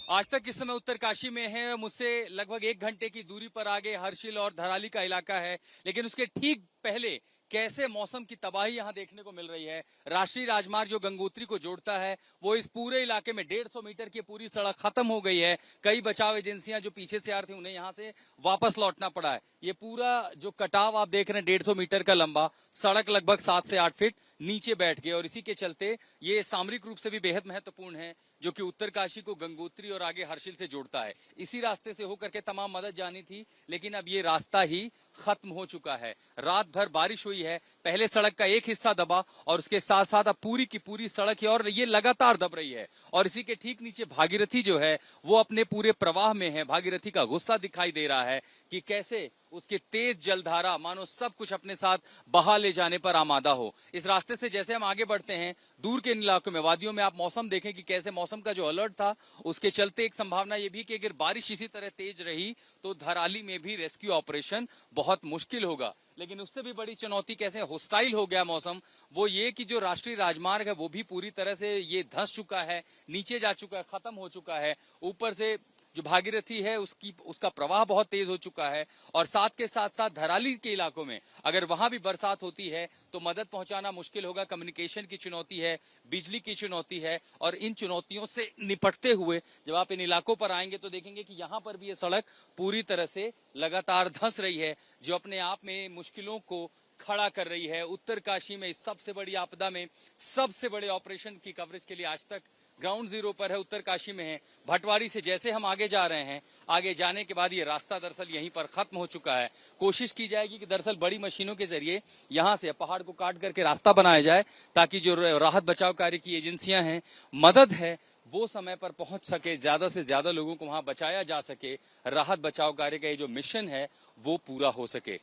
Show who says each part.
Speaker 1: आज तक इस समय उत्तरकाशी में है। मुझसे लगभग 1 घंटे की दूरी पर आगे हर्षिल और धराली का इलाका है, लेकिन उसके ठीक पहले कैसे मौसम की तबाही यहां देखने को मिल रही है। राष्ट्रीय राजमार्ग जो गंगोत्री को जोड़ता है, वो इस पूरे इलाके में 150 मीटर की पूरी सड़क खत्म हो गई है। कई बचाव एजेंसियां जो पीछे से आ रही थी, उन्हें यहां से वापस लौटना पड़ा है। ये पूरा जो कटाव आप देख रहे हैं 150 मीटर का लंबा, सड़क लगभग 7 से 8 फीट नीचे बैठ गई और इसी के चलते ये सामरिक रूप से भी बेहद महत्वपूर्ण है, जो कि उत्तरकाशी को गंगोत्री और आगे हर्षिल से जोड़ता है। इसी रास्ते से होकर के तमाम मदद जानी थी, लेकिन अब ये रास्ता ही खत्म हो चुका है। रात भर बारिश हुई है, पहले सड़क का एक हिस्सा दबा और उसके साथ साथ अब पूरी की पूरी सड़क है और ये लगातार दब रही है। और इसी के ठीक नीचे भागीरथी जो है वो अपने पूरे प्रवाह में है। भागीरथी का गुस्सा दिखाई दे रहा है कि कैसे उसकी तेज जलधारा मानो सब कुछ अपने साथ बहा ले जाने पर आमादा हो। इस रास्ते से जैसे हम आगे बढ़ते हैं, दूर के इलाकों में, वादियों में, आप मौसम देखें कि कैसे मौसम का जो अलर्ट था उसके चलते एक संभावना ये भी कि अगर बारिश इसी तरह तेज रही तो धराली में भी रेस्क्यू ऑपरेशन बहुत मुश्किल होगा। लेकिन उससे भी बड़ी चुनौती कैसे होस्टाइल हो गया मौसम, वो ये कि जो राष्ट्रीय राजमार्ग है वो भी पूरी तरह से ये धंस चुका है, नीचे जा चुका है, खत्म हो चुका है। ऊपर से जो भागीरथी है उसका प्रवाह बहुत तेज हो चुका है और साथ के साथ साथ धराली के इलाकों में अगर वहां भी बरसात होती है तो मदद पहुंचाना मुश्किल होगा। कम्युनिकेशन की चुनौती है, बिजली की चुनौती है और इन चुनौतियों से निपटते हुए जब आप इन इलाकों पर आएंगे तो देखेंगे कि यहाँ पर भी ये सड़क पूरी तरह से लगातार धंस रही है, जो अपने आप में मुश्किलों को खड़ा कर रही है। उत्तरकाशी में इस सबसे बड़ी आपदा में सबसे बड़े ऑपरेशन की कवरेज के लिए आज तक ग्राउंड जीरो पर है, उत्तरकाशी में है। भटवाड़ी से जैसे हम आगे जा रहे हैं, आगे जाने के बाद ये रास्ता दरअसल यहीं पर खत्म हो चुका है। कोशिश की जाएगी कि दरअसल बड़ी मशीनों के जरिए यहां से पहाड़ को काट करके रास्ता बनाया जाए, ताकि जो राहत बचाव कार्य की एजेंसियां हैं, मदद है, वो समय पर पहुंच सके, ज्यादा से ज्यादा लोगों को वहां बचाया जा सके, राहत बचाव कार्य का ये जो मिशन है वो पूरा हो सके।